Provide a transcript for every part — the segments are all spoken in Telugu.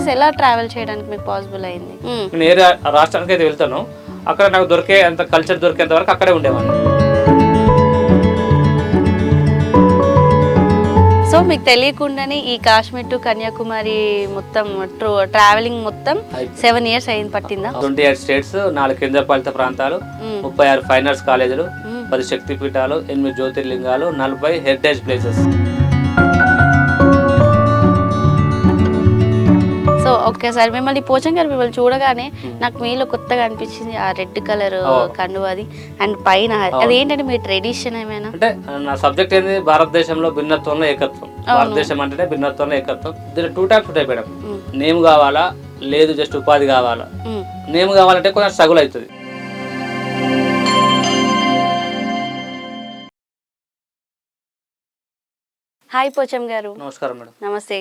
ప్లేసెస్ ఎలా ట్రావెల్ చేయడానికి మీకు పాసిబుల్ అయింది? నేను ఏ రాష్ట్రానికి అయితే వెళ్తాను అక్కడ నాకు దొరికే అంత కల్చర్ దొరికేంత వరకు అక్కడే ఉండేవాడిని. సో మీకు తెలియకుండానే ఈ కాశ్మీర్ టు కన్యాకుమారి మొత్తం ట్రావెలింగ్ మొత్తం 7 years అయింది, పట్టిందా? 28 స్టేట్స్, 4 కేంద్రపాలిత ప్రాంతాలు, 36 ఫైన్ ఆర్ట్స్ కాలేజీలు, 10 శక్తిపీఠాలు, 8 జ్యోతిర్లింగాలు, 40 హెరిటేజ్ ప్లేసెస్. సో ఒక్కసారి మిమ్మల్ని పోచం గారు మిమ్మల్ని చూడగానే నాకు మీలో కొత్తగా అనిపించింది ఆ రెడ్ కలర్ కండువ అది, అండ్ పైన అది ఏంటంటే మీ ట్రెడిషన్ ఏమైనా? అంటే నా సబ్జెక్ట్ ఏంది, భారతదేశంలో భిన్నత్వంలో ఏకత్వం. భారతదేశం అంటేనే భిన్నత్వంలో ఏకత్వం. దీని 2 types ఉంటాయి మేడం. నేమ్ కావాలా, లేదు జస్ట్ ఉపాధి కావాలా. నేమ్ కావాలంటే కొంచెం స్ట్రగుల్ అవుతుంది. హాయ్ పోచం గారు. నమస్కారం మేడం. నమస్తే.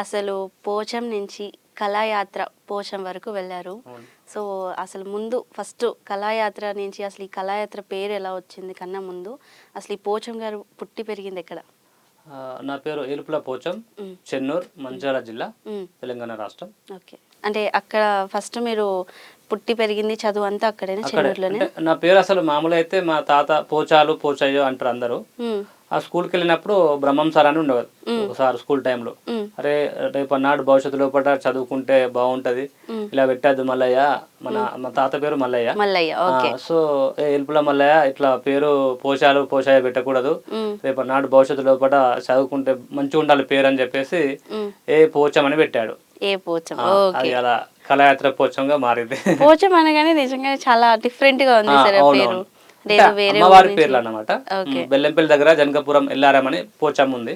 అసలు పోచం నుంచి కళాయాత్ర పోచం వరకు వెళ్ళారు. సో అసలు ముందు ఫస్ట్ కళాయాత్ర నుంచి అసలు ఈ కళాయాత్ర పేరు ఎలా వచ్చింది కన్నా ముందు అసలు ఈ పోచం గారు పుట్టి పెరిగింది ఎక్కడ? నా పేరు ఏలుపుల పోచం, చెన్నూరు, మంచిర్యాల జిల్లా, తెలంగాణ రాష్ట్రం. ఓకే, అంటే అక్కడ ఫస్ట్ మీరు పుట్టి పెరిగింది చదువు అంతా అక్కడేనా, చెన్నూరులోనే? నా పేరు అసలు మామూలు అయితే మా తాత పోచాలు పోచయ్యో అంటారు అందరూ. ఆ స్కూల్కి వెళ్ళినప్పుడు బ్రహ్మం సార్ అని ఉండేవారు ఒకసారి స్కూల్ టైంలో. అరే రేపు అన్నాడు భవిష్యత్తు లోపల చదువుకుంటే బాగుంటది, ఇలా పెట్టద్దు మల్లయ్య, మా తాత పేరు మల్లయ్య. సో ఎల్పుల మల్లయ్య ఇట్లా పేరు పోషాలు పోషాయ పెట్టకూడదు, రేపు అన్నాడు భవిష్యత్తు లోపల చదువుకుంటే మంచిగా ఉండాలి పేరు అని చెప్పేసి ఏ పోచం అని పెట్టాడు. ఏ పోచం, అలా కళాయాత్ర పోచంగా మారింది. పోచం అనగానే నిజంగా చాలా డిఫరెంట్ గా ఉంది సార్ పేరు. అమ్మవారి పేర్లు అన్నమాట. బెల్లంపల్లి దగ్గర జనకపురం ఎల్లారమని పోచమ్మ ఉంది,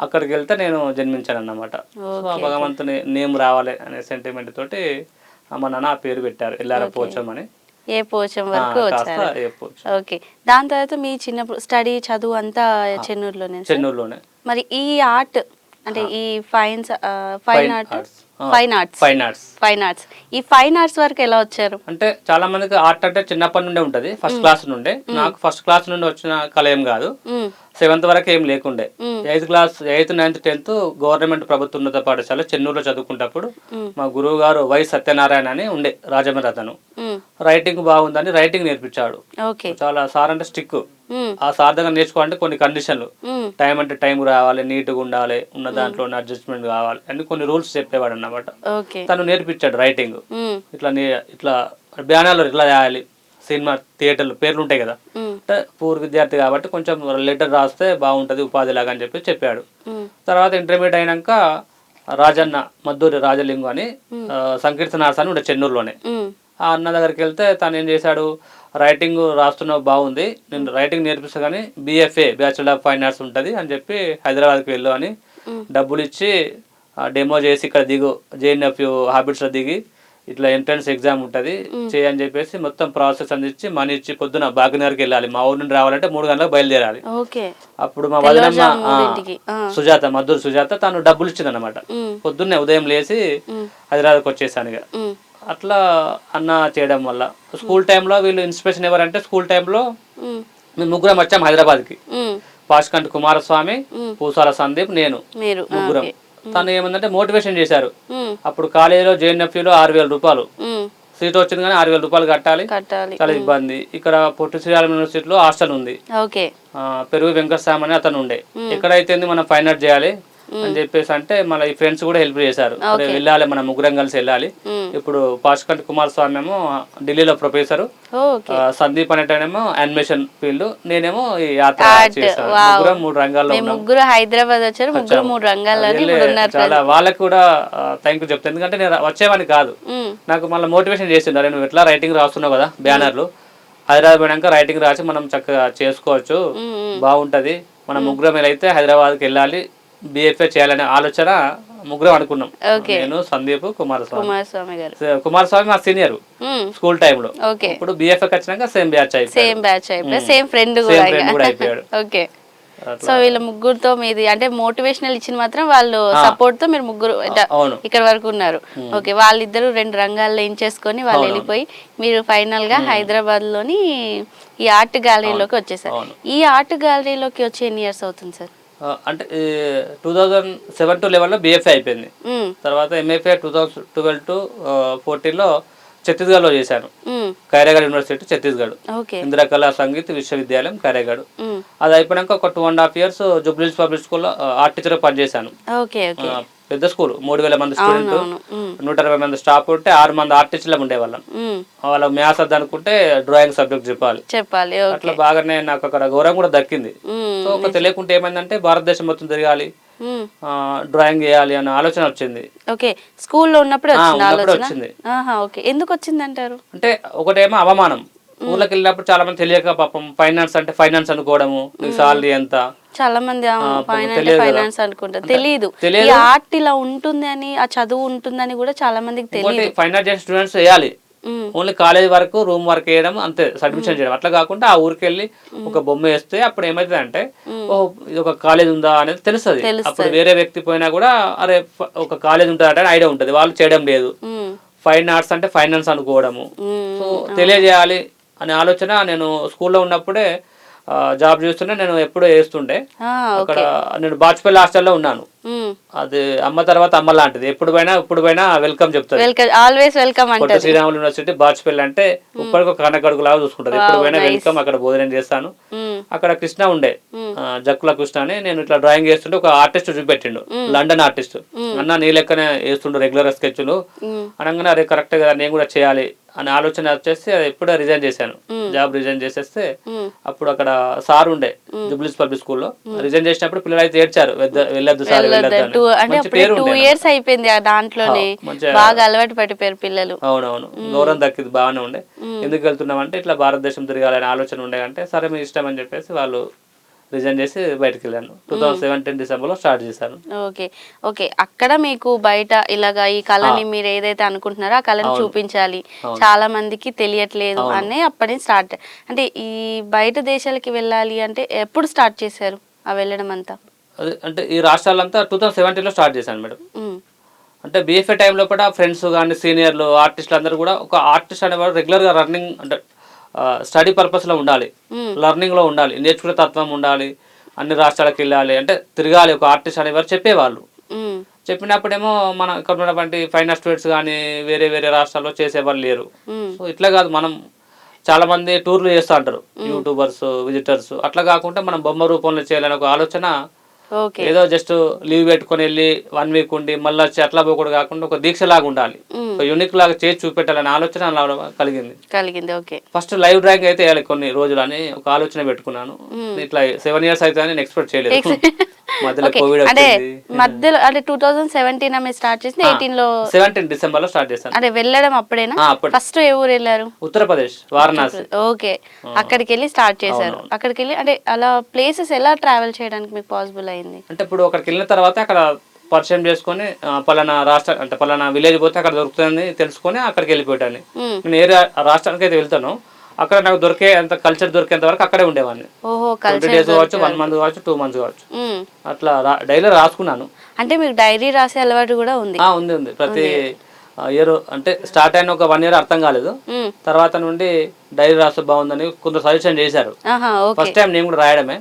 అక్కడికి వెళ్తే నేను జన్మించాను అన్నమాట. సో ఆ భగవంతుని నేమ్ రావాలి అనే సెంటిమెంట్ తోటి అమ్మ నాన్న ఆ పేరు పెట్టారు, ఎల్లార పోచం అని. ఏ పోచం వరకు వచ్చారు. ఓకే, దాని తర్వాత మీ చిన్నప్పుడు స్టడీ చదువు అంతా చెన్నూరులోనే. మరి ఈ ఆర్ట్ అంటే ఈ ఫైన్ ఆర్ట్స్ ఈ ఫైన్ ఆర్ట్స్ వరకు ఎలా వచ్చారు? అంటే చాలా మందికి ఆర్ట్ అంటే చిన్నప్పటి నుండే ఉంటది, ఫస్ట్ క్లాస్ నుండే. నాకు ఫస్ట్ క్లాస్ నుండి వచ్చిన కళ ఏం కాదు, 7th వరకు ఏం లేకుండే. 8th class 8th 9th 10th government ప్రభుత్వ ఉన్నత పాఠశాల చెన్నూరులో చదువుకుంటప్పుడు మా గురువు గారు వై సత్యనారాయణ అని ఉండే రాజమండ్రి, అతను రైటింగ్ బాగుందని రైటింగ్ నేర్పించాడు. చాలా సార్ అంటే స్టిక్. ఆ సార్ దగ్గర నేర్చుకోవాలంటే కొన్ని కండిషన్లు, టైం అంటే టైం రావాలి, నీట్గా ఉండాలి, ఉన్న దాంట్లో అడ్జస్ట్మెంట్ కావాలి అని కొన్ని రూల్స్ చెప్పేవాడు అన్నమాట. తను నేర్పించాడు రైటింగ్. ఇట్లా బ్యానర్లు ఇట్లా రాయాలి, సినిమా థియేటర్లు పేర్లు ఉంటాయి కదా, అంటే పూర్వ విద్యార్థి కాబట్టి కొంచెం లెటర్ రాస్తే బాగుంటది ఉపాధి లాగా అని చెప్పాడు. తర్వాత ఇంటర్మీడియట్ అయినాక రాజన్న మద్దూరి రాజలింగు అని సంకీర్తనార్స్ అని ఉండే చెన్నూరులోనే. ఆ అన్న దగ్గరికి వెళ్తే తను ఏం చేశాడు, రైటింగ్ రాస్తున్నావు బాగుంది, నేను రైటింగ్ నేర్పిస్తా కానీ BFA bachelor of fine arts ఉంటుంది అని చెప్పి హైదరాబాద్కి వెళ్ళు అని డబ్బులు ఇచ్చి డెమో చేసి ఇక్కడ దిగు JNFU హాబిట్స్లో దిగి ఇట్లా ఎంట్రన్స్ ఎగ్జామ్ ఉంటుంది చేయని చెప్పేసి మొత్తం ప్రాసెస్ అందించి మనీ ఇచ్చి పొద్దున బాగ్నగర్కి వెళ్ళాలి. మా ఊరి నుండి రావాలంటే 3 గంటలకు బయలుదేరాలి. అప్పుడు మా వదినమ్మ సుజాత, మద్దూరు సుజాత, తను డబ్బులు ఇచ్చింది అనమాట. పొద్దున్నే ఉదయం లేచి హైదరాబాద్కి వచ్చేసాను. ఇక అట్లా అన్న చేయడం వల్ల స్కూల్ టైంలో వీళ్ళు ఇన్స్పిరేషన్ ఎవరంటే, స్కూల్ టైంలో మేము ముగ్గురం వచ్చాం హైదరాబాద్కి. పాష్కంటి కుమారస్వామి, పూసాల సందీప్, నేను, ముగ్గురం. తను ఏమందంటే మోటివేషన్ చేశారు. అప్పుడు కాలేజీలో JNFUలో 6,000 రూపాయలు సీట్ వచ్చింది కానీ 6,000 రూపాయలు కట్టాలి, చాలా ఇబ్బంది. ఇక్కడ పొట్టి శ్రీరామ్ యూనివర్సిటీలో హాస్టల్ ఉంది, పెరుగు వెంకటస్వామి అని అతను ఉండే. ఎక్కడైతే మనం ఫైన్ ఆర్ట్ చేయాలి అని చెప్పేసి అంటే మన ఈ ఫ్రెండ్స్ కూడా హెల్ప్ చేశారు, వెళ్ళాలి మనం ముగ్గురం కలిసి వెళ్ళాలి. ఇప్పుడు పాష్కంటి కుమారస్వామి ఏమో ఢిల్లీలో ప్రొఫెసర్, సందీప్ అనేటేమో యానిమేషన్ ఫీల్డ్, నేనేమో ఈ యాత్ర చేశాను. ముగ్గురం 3 రంగాల్లో హైదరాబాద్ వచ్చారు, 3 రంగాల్లో. చాలా వాళ్ళకి కూడా థ్యాంక్ యూ చెప్తాను, ఎందుకంటే నేను వచ్చేవాడిని కాదు, నాకు మళ్ళీ మోటివేషన్ చేసిండారు. నువ్వు ఎట్లా రైటింగ్ రాస్తున్నావు కదా బ్యానర్లు, హైదరాబాద్ పోయినాక రైటింగ్ రాసి మనం చక్కగా చేసుకోవచ్చు, బాగుంటది, మనం ముగ్గురం అయితే హైదరాబాద్కి వెళ్ళాలి, BFA చేయాలనే ఆలోచన ముగ్గురం అనుకున్నాం. నేను, సందీప్, కుమారస్వామి మా సీనియర్ స్కూల్ టైంలో. ఇప్పుడు BFA వచ్చినాక సేమ్ బ్యాచ్ అయిపోయాడు, సేమ్ ఫ్రెండ్ కూడా అయిపోయాడు. సో వీళ్ళ ముగ్గురుతో మీది అంటే మోటివేషనల్ ఇచ్చిన మాత్రం వాళ్ళు సపోర్ట్ తో మీరు ముగ్గురు ఇక్కడ వరకు ఉన్నారు. ఓకే, వాళ్ళిద్దరు 2 రంగాల్లో ఎంచేసుకొని వాళ్ళు వెళ్ళిపోయి మీరు ఫైనల్ గా హైదరాబాద్ లోని ఈ ఆర్ట్ గ్యాలరీలోకి వచ్చేసారు. ఈ ఆర్ట్ గ్యాలరీలోకి వచ్చి ఎన్ని ఇయర్స్ అవుతుంది సార్? అంటే 2007 to 11లో బిఎఫ్ఏ అయిపోయింది. తర్వాత ఎంఎఫ్ఏ 2012 to 14లో ఛత్తీస్గఢ్లో చేశాను. ఖైరాగఢ్ యూనివర్సిటీ ఛత్తీస్గఢ్, ఇందిరాకళా సంగీత్ విశ్వవిద్యాలయం ఖైరాగఢ్. అది అయిపోయాక ఒక 2.5 years జూబ్లీహిల్స్ పబ్లిక్ స్కూల్లో ఆర్ట్ టీచర్ పనిచేశాను. పెద్ద స్కూల్, 3000 మంది స్టూడెంట్, 120 మంది స్టాఫ్ ఉంటే 6 మంది ఆర్టిస్టులు ఉండేవాళ్ళం. వాళ్ళ మ్యాథ్స్ అది అనుకుంటే డ్రాయింగ్ సబ్జెక్ట్ చెప్పాలి. అట్లా బాగానే నాకు అక్కడ గౌరవం కూడా దక్కింది. సో ఒక తెలియకుంటే ఏమైందంటే భారతదేశం మొత్తం తిరగాలి, డ్రాయింగ్ చేయాలి అనే ఆలోచన వచ్చింది. ఓకే, స్కూల్లో ఉన్నప్పుడు వచ్చింది. ఎందుకు వచ్చింది అంటారు? అంటే ఒకటేమో అవమానం, ఊళ్ళకి వెళ్ళినప్పుడు చాలా మంది తెలియక పాపం ఫైనాన్స్ అంటే ఫైనాన్స్ అనుకోవడము, సాలరీ ఎంత, చాలా మంది ఫైనాన్స్ అనుకుంటారు, తెలియదు ఆర్ట్ ఇలా ఉంటుంది అని, ఆ చదువు ఉంటుందని కూడా చాలా మందికి తెలియదు. ఫైనాన్స్ చేసే స్టూడెంట్స్ వేయాలి, ఓన్లీ కాలేజ్ వరకు రూమ్ వర్క్ వేయడం అంతే, సబ్మిషన్ చేయడం. అట్లా కాకుండా ఆ ఊరికి వెళ్ళి ఒక బొమ్మ వేస్తే అప్పుడు ఏమైతుంది అంటే, ఓ ఇది ఒక కాలేజ్ ఉందా అనేది తెలుస్తుంది. అప్పుడు వేరే వ్యక్తి పోయినా కూడా అరే ఒక కాలేజ్ ఉంటుందా అంటే ఐడియా ఉంటుంది. వాళ్ళు చేయడం లేదు, ఫైన్ ఆర్ట్స్ అంటే ఫైనాన్స్ అనుకోవడము. సో తెలియజేయాలి అనే ఆలోచన. నేను స్కూల్లో ఉన్నప్పుడే జాబ్ చేస్తుంటే నేను ఎప్పుడూ వేస్తుండే. అక్కడ నేను బాచ్పల్లి హాస్టల్లో ఉన్నాను. అది అమ్మ తర్వాత అమ్మ లాంటిది, ఎప్పుడు పోయినా వెల్కమ్ చెప్తారు. ఆల్వేస్ వెల్కమ్ అంటారు. శ్రీరాములు యూనివర్సిటీ బాచ్పల్లి అంటే ఇప్పటికి ఒక కనకడుగు లాగా చూసుకుంటారు. ఎప్పుడు పోయినా వెల్కమ్. అక్కడ భోజనం చేస్తాను. అక్కడ కృష్ణ ఉండే, జక్కుల కృష్ణ అని, నేను ఇట్లా డ్రాయింగ్ చేస్తుంటే ఒక ఆర్టిస్ట్ చూపెట్టిండు, లండన్ ఆర్టిస్ట్. అన్న నీ లెక్కనే వేస్తుండు రెగ్యులర్ స్కెచ్లు అనగానే అరే కరెక్ట్ కదా నేను కూడా చేయాలి అనే ఆలోచన వచ్చేసి అది ఎప్పుడో రిజైన్ చేశాను. జాబ్ రిజైన్ చేసేస్తే అప్పుడు అక్కడ సార్ ఉండే జూబ్లీహిల్స్ పబ్లిక్ స్కూల్లో. రిజైన్ చేసినప్పుడు పిల్లలు అయితే ఏడ్చారు, వెళ్ళొద్దు సార్ వెళ్ళొద్దు. 2 years అయిపోయింది దాంట్లోనే, బాగా అలవాటు పడిపోయారు పిల్లలు. అవునవును, గౌరవం దక్కింది, బాగానే ఉండే. ఎందుకు వెళ్తున్నాం అంటే ఇట్లా భారతదేశం తిరగాలనే ఆలోచన ఉండే. అంటే సరే మీ ఇష్టం అని చెప్పేసి వాళ్ళు రిజైన్ చేసి బయటకు వెళ్ళాను. 2017 డిసెంబర్లో స్టార్ట్ చేశాను. ఓకే, అక్కడ మీకు బయట ఇలాగా ఈ కళని మీరు ఏదైతే అనుకుంటున్నారో ఆ కళని చూపించాలి, చాలా మందికి తెలియట్లేదు అని అప్పటి స్టార్ట్. అంటే ఈ బయట దేశాలకి వెళ్ళాలి అంటే ఎప్పుడు స్టార్ట్ చేశారు ఆ వెళ్ళడం అంతా? అంటే ఈ రాష్ట్రాలంతా 2017లో స్టార్ట్ చేశాను మేడం. అంటే బిఎఫ్ఏ టైంలో కూడా ఫ్రెండ్స్ కానీ సీనియర్లు ఆర్టిస్టులు అందరూ కూడా, ఒక ఆర్టిస్ట్ అనేవాడు రెగ్యులర్గా రన్నింగ్ అంటే స్టడీ పర్పస్లో ఉండాలి, లర్నింగ్లో ఉండాలి, నేర్చుకునే తత్వం ఉండాలి, అన్ని రాష్ట్రాలకు వెళ్ళాలి, అంటే తిరగాలి ఒక ఆర్టిస్ట్ అనేవారు చెప్పేవాళ్ళు. చెప్పినప్పుడేమో మన ఇక్కడ ఉన్నటువంటి ఫైన్ ఆర్ట్ స్టూడెంట్స్ కానీ వేరే వేరే రాష్ట్రాల్లో చేసేవాళ్ళు లేరు. సో ఇట్లా కాదు, మనం చాలా మంది టూర్లు చేస్తూ అంటారు, యూట్యూబర్స్, విజిటర్స్. అట్లా కాకుండా మనం బొమ్మ రూపంలో చేయాలని ఒక ఆలోచన. ఏదో జస్ట్ లీవ్ పెట్టుకుని వెళ్ళి 1 week ఉండి మళ్ళీ వచ్చి అట్లా పోకూడదు, కాకుండా ఒక దీక్ష లాగా ఉండాలి, ఒక యూనిక్ లాగా చేసి చూపెట్టాలనే ఆలోచన కలిగింది. ఫస్ట్ లైవ్ డ్రాయింగ్ అయితే వేయాలి కొన్ని రోజులు అని ఒక ఆలోచన పెట్టుకున్నాను. ఇట్లా 7 years అయితే నేను ఎక్స్పెక్ట్ చేయలేదు. మధ్యలో కోవిడ్ వచ్చింది. మధ్యలో అంటే 2017 స్టార్ట్ చేసి 17 డిసెంబర్లో స్టార్ట్ చేశాను. అంటే వెళ్ళడం అప్పుడేనా? ఫస్ట్ ఏ ఊరు వెళ్ళారు? ఉత్తరప్రదేశ్, వారణాసి. ఓకే, అక్కడికి వెళ్ళి స్టార్ట్ చేశారు. అక్కడికి వెళ్ళి అంటే అలా ప్లేసెస్ ఎలా ట్రావెల్ చేయడానికి మీకు పాసిబుల్ అయింది? అంటే ఇప్పుడు అక్కడికి వెళ్ళిన తర్వాత అక్కడ పరిచయం చేసుకొని పలానా రాష్ట్ర అంటే పలానా విలేజ్ పోతే అక్కడ దొరుకుతుందని తెలుసుకొని అక్కడికి వెళ్ళిపోయాను. నేను ఏ రాష్ట్రానికి అయితే వెళ్తాను అక్కడ నాకు దొరికే అంత కల్చర్ దొరికేంత వరకు అక్కడే ఉండేవాడిని. 20 days కావచ్చు, 1 month కావచ్చు, 2 months కావచ్చు. అట్లా డైలీ రాసుకున్నాను. అంటే మీకు డైరీ రాసే అలవాటు కూడా ఉంది? ఉంది. ప్రతి ఇయర్ అంటే స్టార్ట్ అయిన ఒక 1 year అర్థం కాలేదు, తర్వాత నుండి డైరీ రాస్తే బాగుందని కొంత సజెషన్ చేశారు. ఫస్ట్ టైం నేను కూడా రాయడమే,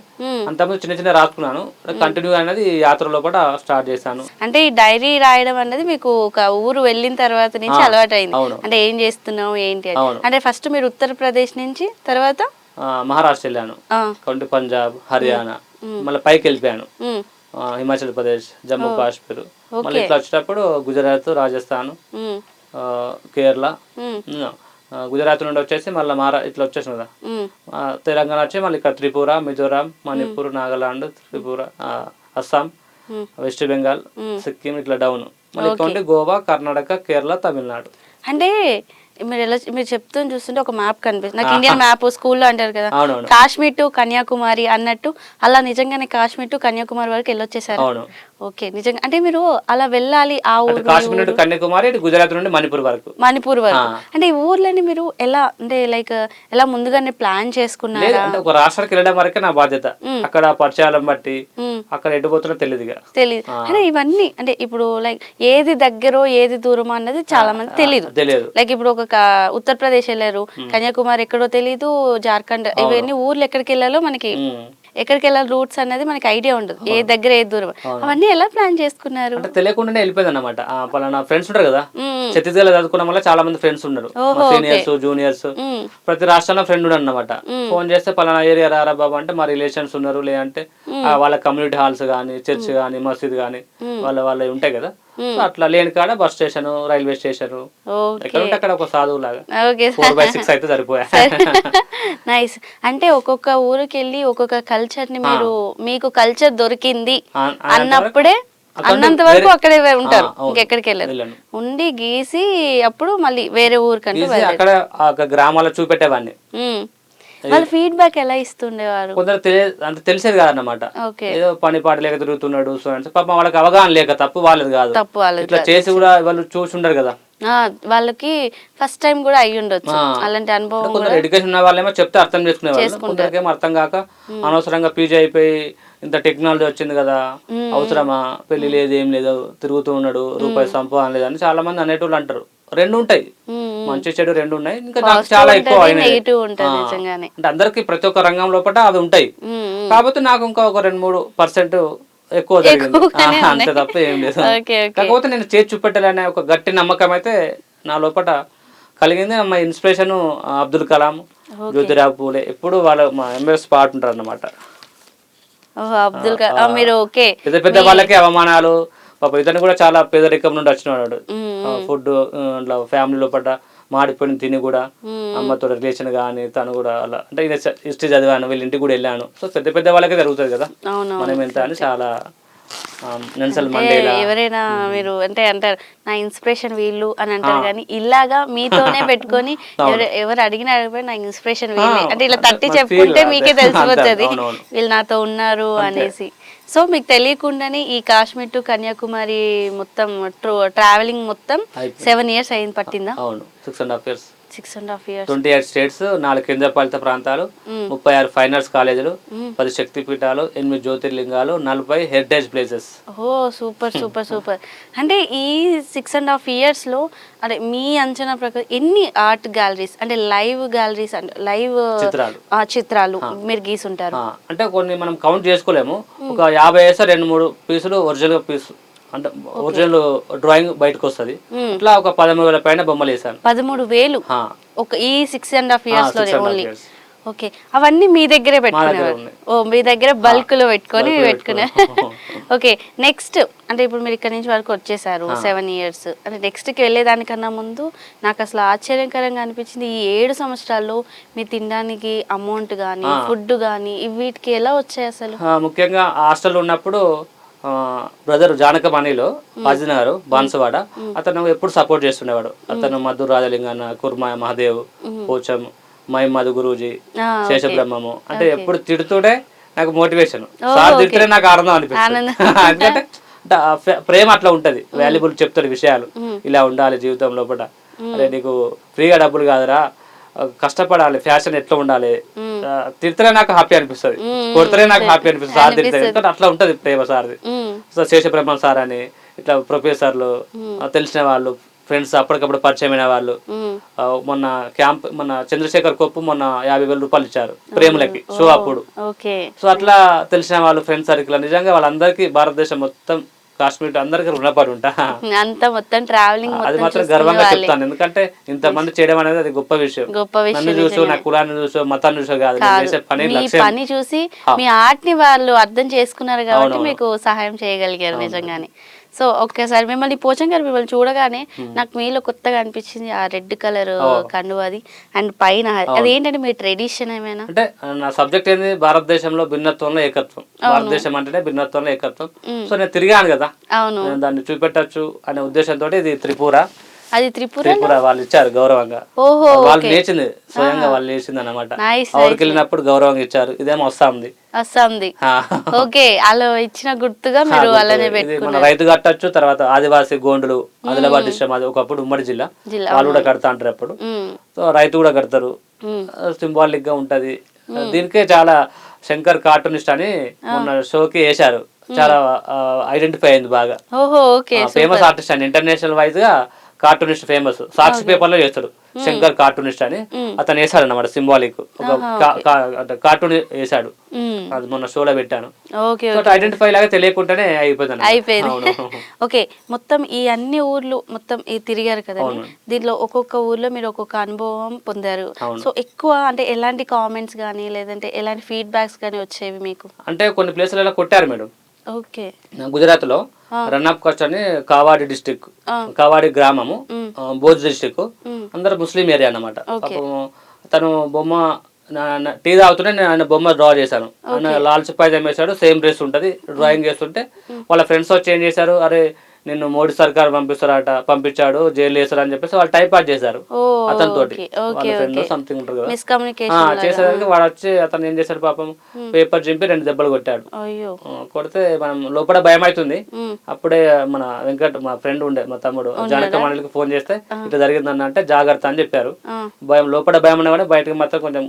అంతకుముందు చిన్న రాసుకున్నాను. కంటిన్యూ అనేది యాత్రలో కూడా స్టార్ట్ చేశాను. అంటే ఈ డైరీ రాయడం అనేది మీకు ఒక ఊరు వెళ్ళిన తర్వాత నుంచి అలవాటు అయింది. అంటే ఏం చేస్తున్నావు ఏంటి అంటే ఫస్ట్ మీరు ఉత్తరప్రదేశ్ నుంచి తర్వాత మహారాష్ట్ర వెళ్ళాను, పంజాబ్, హర్యానా, మళ్ళీ పైకి వెళ్ళిపోయాను, హిమాచల్ ప్రదేశ్, జమ్మూ కాశ్మీర్. మళ్ళీ ఇట్లా వచ్చేటప్పుడు గుజరాత్, రాజస్థాన్, కేరళ, గుజరాత్ నుండి వచ్చేసి మళ్ళీ ఇట్లా వచ్చేసాను కదా తెలంగాణ వచ్చి మళ్ళీ ఇక్కడ త్రిపుర, మిజోరాం, మణిపూర్, నాగాలాండ్, త్రిపుర, అస్సాం, వెస్ట్ బెంగాల్, సిక్కిం ఇట్లా డౌన్. మళ్ళీ ఇక్కడ గోవా, కర్ణాటక, కేరళ, తమిళనాడు. అంటే మీరు చెప్తూ చూస్తుంటే ఒక మ్యాప్ కనిపిస్తుంది నాకు, ఇండియన్ మ్యాప్ స్కూల్లో అంటారు కదా, కాశ్మీర్ టు కన్యాకుమారి అన్నట్టు అలా నిజంగానే కాశ్మీర్ టు కన్యాకుమారి వరకు వెళ్ళొచ్చేసారు. ఓకే, నిజంగా అంటే మీరు అలా వెళ్ళాలి ఆ ఊరు, కాశ్మీర్ నుండి కన్యాకుమారి, గుజరాత్ నుండి మణిపూర్ వరకు. అంటే ఈ ఊర్లని మీరు ఎలా అంటే లైక్ ఎలా ముందుగానే ప్లాన్ చేసుకున్నారా? ఒక రాష్ట్రానికి వెళ్ళడం వరకే నా బాధ్యత, అక్కడ పరిచయాలను బట్టి అక్కడ ఎటు పోతున్నా తెలియదు. అంటే ఇవన్నీ అంటే ఇప్పుడు లైక్ ఏది దగ్గర ఏది దూరం అన్నది చాలా మంది తెలియదు. లైక్ ఇప్పుడు ఒక ఉత్తరప్రదేశ్ వెళ్ళారు, కన్యాకుమారి ఎక్కడో తెలీదు, జార్ఖండ్, ఇవన్నీ ఊర్లు ఎక్కడికి వెళ్ళాలో మనకి ఎక్కడికి వెళ్ళాలి రూట్స్ అనేది మనకి ఐడియా ఉండదు, ఏ దగ్గర ఏ దూరం. అవన్నీ ఎలా ప్లాన్ చేసుకున్నారు? అంటే తెలియకుండానే వెళ్ళిపోయింది అనమాట. పలానా ఫ్రెండ్స్ ఉంటారు కదా, ఛత్తీస్గఢ్ చదువుకున్న వల్ల చాలా మంది ఫ్రెండ్స్ ఉన్నారు, సీనియర్స్ జూనియర్స్, ప్రతి రాష్ట్రంలో ఫ్రెండ్ ఉన్నాడు అనమాట. ఫోన్ చేస్తే పలానా ఏరియా రారా బాబు అంటే మా రిలేషన్స్ ఉన్నారు, లేదంటే వాళ్ళ కమ్యూనిటీ హాల్స్ కానీ, చర్చ్ కానీ, మసీద్ కానీ వాళ్ళ ఉంటాయి కదా, అట్లా లేని కాడ బస్ స్టేషన్, రైల్వే స్టేషన్, ఎక్కడ ఉంటే అక్కడ ఒక సాధువు లాగా 4/6 అయితే సరిపోయా. నైస్. అంటే ఒక్కొక్క ఊరికి వెళ్ళి ఒక్కొక్క కల్చర్ ని మీరు, మీకు కల్చర్ దొరికింది అన్నప్పుడే అన్నంత వరకు అక్కడే ఉంటారు, ఇంకెక్కడికి వెళ్ళారు, ఉండి గీసి అప్పుడు మళ్ళీ వేరే ఊరికంటే అక్కడ గ్రామాల్లో చూపెట్టేవాడిని. వాళ్ళ ఫీడ్బ్యాక్ ఎలా ఇస్తుండేవారు? కొందరు అంత తెలిసేది కాదన్నమాట, ఏదో పని పాట లేక తిరుగుతున్నాడు స్టూడెంట్స్, పాపం వాళ్ళకి అవగాహన లేక, తప్పు వాళ్ళది కాదు, ఇట్లా చేసి కూడా వాళ్ళు చూసి ఉండరు కదా, వాళ్ళకి ఫస్ట్ టైం కూడా అయ్యి ఉండొచ్చు అలాంటి అనుభవం. కొందరు ఎడ్యుకేషన్ ఉన్న వాళ్ళేమో చెప్తే అర్థం చేసుకునేవాళ్ళు, కొందరికేమో అర్థం కాక అనవసరంగా పీజీ అయిపోయి ఇంత టెక్నాలజీ వచ్చింది కదా, అవసరమా, పెళ్లి లేదు ఏం లేదు, తిరుగుతూ ఉన్నాడు, రూపాయి సంపాదన లేదని చాలా మంది అనేటోళ్ళు అంటారు. రెండు ఉంటాయి, మంచి చెడు రెండు ఉన్నాయి. ఇంకా నాకు చాలా ఎక్కువ అంటే అందరికి ప్రతి ఒక్క రంగం లోపల అవి ఉంటాయి, కాకపోతే నాకు ఇంకా ఒక 2-3% ఎక్కువ జరిగింది అంతే తప్ప ఏం లేదు. కాకపోతే నేను చేసి చూపెట్టాలనే ఒక గట్టి నమ్మకం అయితే నా లోపల కలిగింది. మా ఇన్స్పిరేషన్ అబ్దుల్ కలాం, జ్యోతిరావు పూలే, ఎప్పుడు వాళ్ళ మా ఎంఎస్ పార్ట్ ఉంటారు అన్నమాట. అబ్దుల్ కలాం మీరు పెద్ద పెద్ద వాళ్ళకి అవమానాలు, పాప ఇతను కూడా చాలా పేదరికం నుండి వచ్చినాడు, ఫుడ్ అట్లా ఫ్యామిలీ లోపల మాడిపోయిన తిని కూడా, అమ్మతో రిలేషన్ కానీ తను కూడా అలా అంటే హిస్టరీ చదివాను, వీళ్ళ ఇంటికి కూడా వెళ్ళాను. సో పెద్ద పెద్ద వాళ్ళకే జరుగుతుంది కదా, మనం ఎంత అని చాలా ఎవరైనా మీరు అంటే అంటారు నా ఇన్స్పిరేషన్ వీళ్ళు అని అంటారు, కానీ ఇలాగా మీతోనే పెట్టుకొని ఎవరు అడిగినా అడిగిపోయి నా ఇన్స్పిరేషన్ వీళ్ళే అంటే ఇలా తట్టి చెప్పుకుంటే మీకే తెలిసిపోతుంది వీళ్ళు నాతో ఉన్నారు అనేసి. సో మీకు తెలియకుండానే ఈ కాశ్మీర్ టు కన్యాకుమారి మొత్తం ట్రావెలింగ్ మొత్తం 7 years అయింది, పట్టిందా? అవును, 6.5 years. 6.5 years. 28 states, 4 కేంద్రపాలిత ప్రాంతాలు, 36 ఫైన్ ఆర్ట్స్ కాలేజీలు, 10 శక్తిపీఠాలు, 8 జ్యోతిర్లింగాలు, 40 హెరిటేజ్ ప్లేసెస్. ఓ సూపర్ సూపర్ సూపర్. అంటే ఈ 6.5 years లో అంటే మీ అంచనా ప్రకారం ఎన్ని ఆర్ట్ గ్యాలరీస్ అంటే లైవ్ గ్యాలరీస్ అంటే లైవ్ చిత్రాలు మీరు గీసుంటారు? అంటే కొన్ని మనం కౌంట్ చేసుకోలేము, ఒక 50 వేస్తే 2-3 పీసులు ఒరిజినల్ పీసు అంటే ఒరిజినల్ డ్రాయింగ్ బయటకు వస్తుంది. ఇట్లా ఒక 13,000 పైన బొమ్మలు వేసాను. 13,000 ఒక ఈ 6.5 years లోనే ఓన్లీ. ఓకే, అవన్నీ మీ దగ్గరే పెట్టుకునేవారు? ఓ మీ దగ్గర బల్క్ లో పెట్టుకున్నారు. ఓకే, నెక్స్ట్ అంటే ఇప్పుడు మీరు ఇక్కడ నుంచి వరకు వచ్చేసారు 7 years, అంటే నెక్స్ట్కి వెళ్ళేదానికన్నా ముందు నాకు అసలు ఆశ్చర్యకరంగా అనిపించింది ఈ 7 సంవత్సరాల్లో మీ తినడానికి అమౌంట్ కానీ ఫుడ్ కానీ వీటికి ఎలా వచ్చాయి అసలు? ముఖ్యంగా హాస్టల్ ఉన్నప్పుడు బ్రదర్ జానకం అనిలో బాజినగర్ బాన్సవాడ, అతను ఎప్పుడు సపోర్ట్ చేస్తుండేవాడు. అతను మధుర్ రాజలింగన్న, కుర్మా మహాదేవ్, పోచం, మహిమధు గురూజీ, శేషబ్రహ్మము అంటే ఎప్పుడు తిడుతూనే నాకు మోటివేషన్, సార్ తిడితేనే నాకు ఆనందం అనిపిస్తుంది. ఎందుకంటే ప్రేమ అట్లా ఉంటది, వాల్యుబుల్ చెప్తాడు విషయాలు, ఇలా ఉండాలి జీవితం లోపల, అరే నీకు ఫ్రీగా డబ్బులు కాదురా, కష్టపడాలి, ఫ్యాషన్ ఎట్లా ఉండాలి, తిడితేనే నాకు హ్యాపీ అనిపిస్తుంది, కొడితేనే నాకు హ్యాపీ అనిపిస్తుంది సార్ తిడితే, అట్లా ఉంటది ప్రేమ సార్ది. సో శేషబ్రహ్మం సార్ అని ఇట్లా ప్రొఫెసర్లు, తెలిసిన వాళ్ళు, ఫ్రెండ్స్ అప్పటికప్పుడు పరిచయమైన వాళ్ళు, మొన్న చంద్రశేఖర్ కొప్పు మొన్న 50,000 రూపాయలు ఇచ్చారు ప్రేమలకి షో అప్పుడు. సో అట్లా తెలిసిన వాళ్ళు ఫ్రెండ్స్ సర్కిల్, నిజంగా వాళ్ళందరికీ భారతదేశం మొత్తం కాశ్మీర్ అందరికి రుణపడి ఉంటా. అది మాత్రం గర్వంగా చెప్తాను, ఎందుకంటే ఇంత మంది చేయడం అనేది అది గొప్ప విషయం. నన్ను చూసో నా కులాన్ని చూసో మతాన్ని చూసో కాదు, చేసే పని చూసి మీ ఆర్ట్ ని వాళ్ళు అర్థం చేసుకున్నారు కాబట్టి మీకు సహాయం చేయగలిగారు నిజంగానే. సో ఒక్కసారి మిమ్మల్ని పోచం గారు మిమ్మల్ని చూడగానే నాకు మీలో కొత్తగా అనిపించింది ఆ రెడ్ కలర్ కండువాది అండ్ పైన అదేంటంటే మీ ట్రెడిషన్ ఏమైనా? అంటే నా సబ్జెక్ట్ ఏంది, భారతదేశంలో భిన్నత్వంలో ఏకత్వం, భారతదేశం అంటేనే భిన్నత్వంలో ఏకత్వం. సో నేను తిరిగాను కదా, దాన్ని చూపెట్టచ్చు అనే ఉద్దేశంతో ఇది త్రిపుర. అది త్రిపుర వాళ్ళు ఇచ్చారు గౌరవంగా, వాళ్ళు నేర్చింది స్వయంగా, వాళ్ళు నేర్చింది అనమాట. ఊరికి వెళ్ళినప్పుడు గౌరవంగా ఇచ్చారు. ఇదేమో వస్తాంది. ఓకే, అలా ఇచ్చిన గుర్తుగా మీరు అలానే మన రైతు కట్టచ్చు. తర్వాత ఆదివాసీ గోండులు ఆదిలాబాద్ డిస్ట్రిక్ట్, అది ఒకప్పుడు ఉమ్మడి జిల్లా, వాళ్ళు కూడా కడతా అంటారు అప్పుడు. సో రైతు కూడా కడతారు, సింబాలిక్ గా ఉంటది. దీనికే చాలా శంకర్ కార్టూనిస్ట్ అని మొన్న షోకి వేశారు, చాలా ఐడెంటిఫై అయింది బాగా. ఫేమస్ ఆర్టిస్ట్ అని ఇంటర్నేషనల్ వైజ్ గా కార్టూనిస్ట్ ఫేమస్, సాక్షి పేపర్ లో చేస్తాడు. శంకర్ కార్టూనిస్ట్ అని అతను వేసాడు అన్నమాట సింబాలిక్ ఒక కార్టూన్ వేసాడు, అది మొన్న షోలో పెట్టాను. ఐడెంటిఫై లాగా తెలియకుండానే అయిపోయింది. ఓకే, మొత్తం ఈ అన్ని ఊర్లు మొత్తం తిరిగారు కదా, దీంట్లో ఒక్కొక్క ఊర్లో మీరు ఒక్కొక్క అనుభవం పొందారు. సో ఎక్కువ అంటే ఎలాంటి కామెంట్స్ కానీ లేదంటే ఎలాంటి ఫీడ్బ్యాక్స్ కానీ వచ్చేవి మీకు? అంటే కొన్ని ప్లేసులలో కొట్టారు మేడం. ఓకే. గుజరాత్ లో రన్నాప్ కచ్ అని కావాడి డిస్టిక్, కావాడి గ్రామము, బోధ్ డిస్టిక్, అందరు ముస్లిం ఏరియా అన్నమాట. తను బొమ్మ టీ తాగుతుంటే నేను ఆయన బొమ్మ డ్రా చేశాను. ఆయన లాల్ సిపాయి వేశాడు, సేమ్ డ్రెస్ ఉంటుంది. డ్రాయింగ్ చేస్తుంటే వాళ్ళ ఫ్రెండ్స్ వచ్చి ఏం చేశారు, అరే నిన్ను మోడీ సర్కార్ పంపించాడు, జైలు వేసారు అని చెప్పేసి వాళ్ళు టైప్ పాస్ చేశారు అతనితోటి. వాళ్ళ ఫ్రెండ్ సంథింగ్ ఉంటారు కదా, చేసేదానికి వాడు వచ్చి అతను ఏం చేశాడు పాపం, పేపర్ చింపి 2 దెబ్బలు కొట్టాడు. కొడితే మనం లోపల భయం అవుతుంది. అప్పుడే మన వెంకట్ మా ఫ్రెండ్ ఉండే, మా తమ్ముడు జానక మండలికి ఫోన్ చేస్తే ఇట్లా జరిగిందన్న అంటే జాగ్రత్త అని చెప్పారు. భయం లోపల భయం ఉన్నా కూడా బయటకు మాత్రం కొంచెం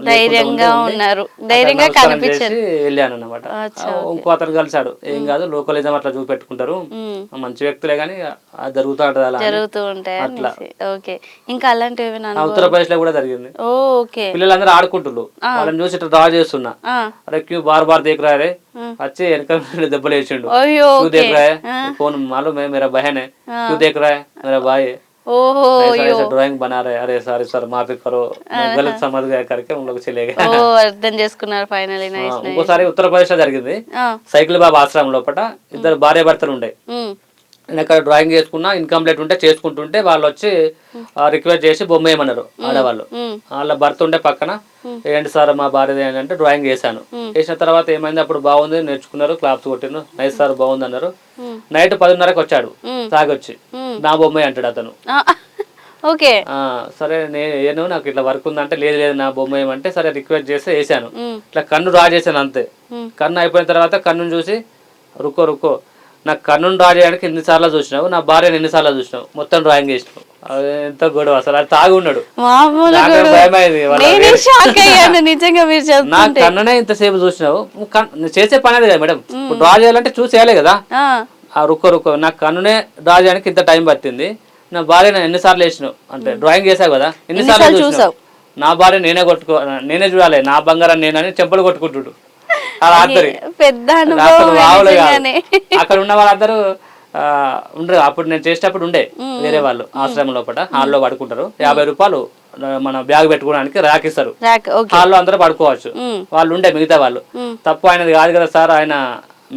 ధైర్యంగా ఉన్నారు, ధైర్యంగా కనిపించారు. వెళ్ళాను అన్నమాట. ఇంకో అతను కలిసాడు, ఏం కాదు లోకలిజం అట్లా చూపెట్టుకుంటారు, మంచి వ్యక్తులే కానీ జరుగుతూ ఉంటది అలా జరుగుతూ ఉంటాయి అట్లా. ఓకే, ఇంకా అలాంటివి ఉత్తరప్రదేశ్ లో కూడా జరిగింది. పిల్లలందరూ ఆడుకుంటున్నారు, వాళ్ళని చూసి ఇట్లా డ్రా చేస్తున్నా, అరే క్యూ బార్ బార్ దేక్ రారే వచ్చి వెనక దెబ్బలు వేసిండు, క్యూ దేక్ రాయే ఫోన్ మాలూమ్ హై మేరా బహన్ హై, క్యూ దేక్ రాయే మేరా భాయ్, డ్రాయింగ్ బనా రहे, అరే సారీ సార్ మాఫీ కరో గలత్ సమझ गया करके हम लोग चले गए. అర్థం చేసుకున్నారు ఫైనల్లీ. నైస్. ఇంకోసారి ఉత్తరప్రదేశ్ లో జరిగింది, సైకిల్ బాబా ఆశ్రమం లోపల 2 భార్య భర్తలు ఉండే. నేను అక్కడ డ్రాయింగ్ చేసుకున్నా, ఇన్కంప్లీట్ ఉంటే చేసుకుంటుంటే వాళ్ళు వచ్చి రిక్వెస్ట్ చేసి బొమ్మ వేయమన్నారు ఆడవాళ్ళు. వాళ్ళ భర్త ఉండే పక్కన, ఏంటి సార్ మా భార్య అంటే డ్రాయింగ్ వేసాను. వేసిన తర్వాత ఏమైంది, అప్పుడు బాగుంది నేర్చుకున్నారు, క్లాప్స్ కొట్టిను, నైస్ సార్ బాగుంది అన్నారు. నైట్ 10:30కి వచ్చాడు తాగొచ్చి, నా బొమ్మ అంటాడు అతను. ఓకే, సరే నేను నాకు ఇట్లా వర్క్ ఉందంటే, లేదు లేదు నా బొమ్మ ఏమంటే సరే రిక్వెస్ట్ చేస్తే వేసాను. ఇట్లా కన్ను డ్రా చేశాను అంతే. కన్ను అయిపోయిన తర్వాత కన్నును చూసి రుకో నాకు కన్నును డ్రా చేయడానికి ఎన్నిసార్లు చూసినావు, నా భార్యను ఎన్నిసార్లు చూసినావు, మొత్తం డ్రాయింగ్ చేసినావు. ఎంత గొడవ అసలు, అది తాగి ఉన్నాడు. నా కన్నునే ఇంతసేపు చూసినావు, చేసే పని అది కదా మేడం, డ్రా చేయాలంటే చూసేయాలి కదా. రుకో నాకు కన్నునే డ్రా చేయడానికి ఇంత టైం పట్టింది, నా భార్య ఎన్నిసార్లు వేసినావు అంటే డ్రాయింగ్ చేసావు కదా, ఎన్నిసార్లు చూసావు, నా భార్య నేనే చూడాలి, నా బంగారం నేనని చెంపలు కొట్టుకుంటుడు. అక్కడ ఉన్న వాళ్ళందరూ ఉండరు. అప్పుడు నేను చేసేటప్పుడు ఉండే వేరే వాళ్ళు ఆశ్రమం లోపల హాల్లో పడుకుంటారు. 50 రూపాయలు మన బ్యాగ్ పెట్టుకోవడానికి రాకిస్తారు, హాల్లో అందరూ పడుకోవచ్చు. వాళ్ళు ఉండే మిగతా వాళ్ళు, తప్పు ఆయనది కాదు కదా సార్, ఆయన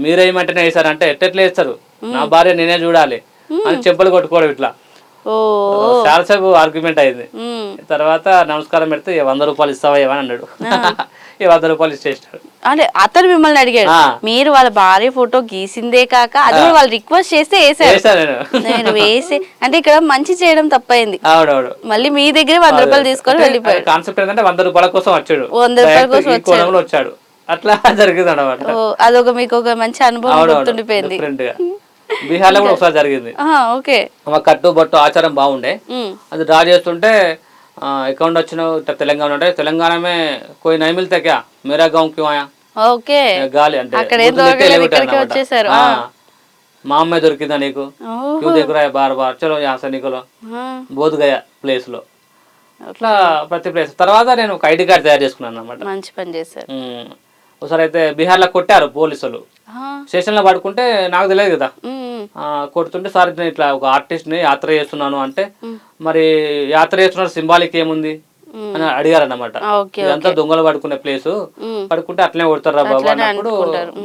మీరేమంటేనే వేసారు అంటే ఎట్లా వేస్తారు, నా భార్య నేనే చూడాలి అని చెంపలు కొట్టుకోవడం. ఇట్లా చాలాసేపు ఆర్గ్యుమెంట్ అయింది. తర్వాత నమస్కారం పెడితే 100 రూపాయలు ఇస్తావా ఏమని అన్నాడు. 100 రూపాయలు ఇచ్చేసాడు. అంటే అతను మిమ్మల్ని అడిగాడు, మీరు వాళ్ళ భార్య ఫోటో గీసిందే కాక అది కూడా వాళ్ళు రిక్వెస్ట్ చేస్తే నేను వేసి అంటే ఇక్కడ మంచి చేయడం తప్పైంది. అవునవును, మళ్ళీ మీ దగ్గర 100 రూపాయలు తీసుకొని వెళ్ళిపోయాడు. కాన్సెప్ట్ ఏంటంటే 100 రూపాయల కోసం వచ్చాడు, 100 రూపాయల కోసం వచ్చాడు. అట్లా జరిగింది అన్నమాట. అదొక మీకు ఒక మంచి అనుభవం గుర్తుండిపోయింది. బీహార్ లో కూడా ఒకసారి జరిగింది. కట్టు బట్టు ఆచారం బాగుండే, అది డ్రా చేస్తుంటే అకౌంట్ వచ్చినావు తెలంగాణ అంటే, తెలంగాణ మే కోయి నై మిల్తా క్యా మేరా గాంవ్ క్యూ ఆయా. ఓకే, గాలి అంటే మా అమ్మాయి దొరికిందా నీకు, క్యూ దేఖ్ రहा है बार बार చలో यहाँ से निकलो, బోధ్ గయా ప్లేస్ లో. అట్లా ప్రతి ప్లేస్. తర్వాత నేను ఒక ఐడి కార్డ్ తయారు చేసుకున్నాను అన్నమాట. మంచి పని చేశారు. ఒకసారి అయితే బీహార్ లో కొట్టారు పోలీసులు, స్టేషన్ లో పడుకుంటే నాకు తెలియదు కదా, కొడుతుంటే సార్ ఇట్లా ఒక ఆర్టిస్ట్ ని యాత్ర చేస్తున్నాను అంటే, మరి యాత్ర చేస్తున్నారు సింబాలిక్ ఏముంది అని అడిగారు అన్నమాట. ఇదంతా దొంగలు పడుకునే ప్లేసు, పడుకుంటే అట్లనే కొడతారా బాబు అన్నప్పుడు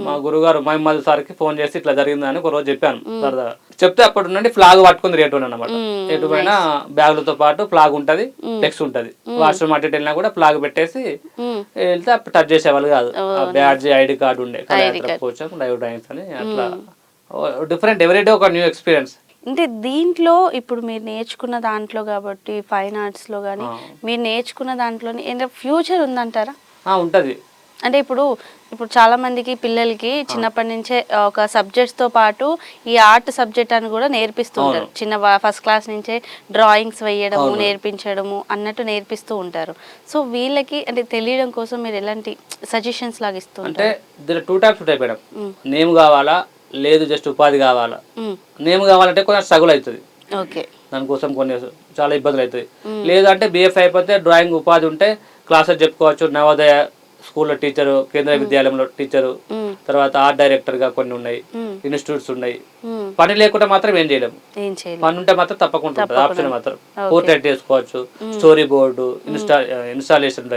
మా గురుగారు మహమ్మద్ సార్ కి ఫోన్ చేసి ఇట్లా జరిగిందని ఒక రోజు చెప్పాను సరదాగా. చెప్తే అప్పటి నుండి ఫ్లాగ్ పట్టుకుంది రేటు అన్నమాట. ఎటు పోయినా బ్యాగులతో పాటు ఫ్లాగ్ ఉంటది, ఫ్లెక్స్ ఉంటది. వాష్రూమ్ అటు వెళ్ళినా కూడా ఫ్లాగ్ పెట్టేసి వెళ్తే అప్పుడు టచ్ చేసేవాళ్ళు కాదు. బ్యాడ్జ్ ఐడి కార్డు ఉండే లైవ్ డ్రాయింగ్స్ అని. అట్లా డిఫరెంట్ ఎవ్రీడే ఒక న్యూ ఎక్స్పీరియన్స్. అంటే దీంట్లో ఇప్పుడు మీరు నేర్చుకున్న దాంట్లో కాబట్టి ఫైన్ ఆర్ట్స్ లో కానీ మీరు నేర్చుకున్న దాంట్లోని ఏంటంటే ఫ్యూచర్ ఉందంటారా? ఉంటది. అంటే ఇప్పుడు చాలా మందికి పిల్లలకి చిన్నప్పటి నుంచే ఒక సబ్జెక్ట్స్ తో పాటు ఈ ఆర్ట్ సబ్జెక్ట్ అని కూడా నేర్పిస్తుంటారు. చిన్న ఫస్ట్ క్లాస్ నుంచే డ్రాయింగ్స్ వేయడము నేర్పించడము అన్నట్టు నేర్పిస్తూ ఉంటారు. సో వీళ్ళకి అంటే తెలియడం కోసం మీరు ఎలాంటి సజెషన్స్ లాగా ఇస్తుంటారు? అంటే దీని 2 టైప్స్ ఉంటాయి మేడం. నేమ్ కావాలా, లేదు జస్ట్ ఉపాధి కావాలా. నేమ్ కావాలంటే కొంచెం స్ట్రగుల్ అవుతుంది. దానికోసం కొన్ని చాలా ఇబ్బందులు అవుతాయి. లేదంటే బిఎఫ్ అయిపోతే డ్రాయింగ్ ఉపాధి ఉంటే క్లాసెస్ చెప్పుకోవచ్చు. నవోదయ స్కూల్లో టీచరు, కేంద్రీయ విద్యాలయంలో టీచరు, తర్వాత ఆర్ట్ డైరెక్టర్గా కొన్ని ఉన్నాయి, ఇన్స్టిట్యూట్స్ ఉన్నాయి. పని లేకుండా మాత్రం ఏం చేయలేము. పని ఉంటే మాత్రం తప్పకుండా ఉంటుంది. ఆప్షన్ మాత్రం పోర్ట్రేట్ చేసుకోవచ్చు, స్టోరీ బోర్డు, ఇన్స్టాలేషన్,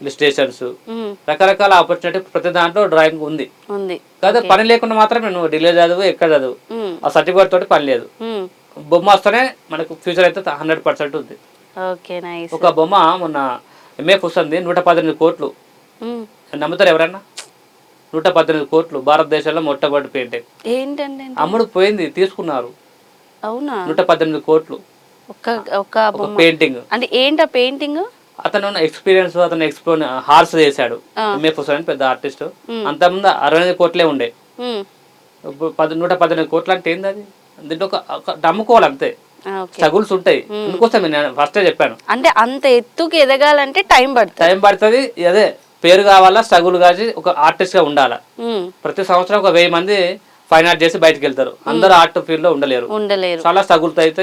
ఇలిస్ట్రేషన్స్, రకరకాల ఆపర్చునిటీ ప్రతి దాంట్లో డ్రాయింగ్ ఉంది. కాదు పని లేకుండా మాత్రం నేను డిలే చదువు ఎక్కడ చదువు ఆ సర్టిఫికేట్ తోటి పని లేదు. బొమ్మ వస్తేనే మనకు ఫ్యూచర్ అయితే 100% ఉంది. ఒక బొమ్మ మొన్న ఎంఎఫ్ వస్తుంది 118 కోట్లు. నమ్ముతారు ఎవరన్నా? 118 కోట్లు భారతదేశంలో మొట్టమొదటి పెయింటింగ్. ఏంటంటే అమ్ముడు పోయింది, తీసుకున్నారు. అవునా? 118 కోట్లు ఒక పెయింటింగ్. అంటే ఏంటా పెయింటింగ్? అతను ఎక్స్పీరియన్స్, అతను హార్స్ చేశాడు. ఎంఎఫ్ వస్తుంది పెద్ద ఆర్టిస్ట్. అంతకుముందు 65 కోట్లే ఉండే. 118 కోట్లు అంటే ఏంది? అది దీంట్లో ఒక నమ్ముకోవాలి అంతే. స్ట్రగుల్స్ ఉంటాయి. అందుకోసం నేను ఫస్టే చెప్పాను. అంటే అంత ఎత్తుకి ఎదగాలంటే టైం పడుతుంది. అదే పేరు కావాలా, స్ట్రగుల్ కాసి ఒక ఆర్టిస్ట్ గా ఉండాలా. ప్రతి సంవత్సరం ఒక 1000 మంది ఫైన్ ఆర్ట్ చేసి బయటకు వెళ్తారు. అందరూ ఆర్ట్ ఫీల్డ్ లో ఉండలేరు. చాలా స్ట్రగుల్స్ అయితే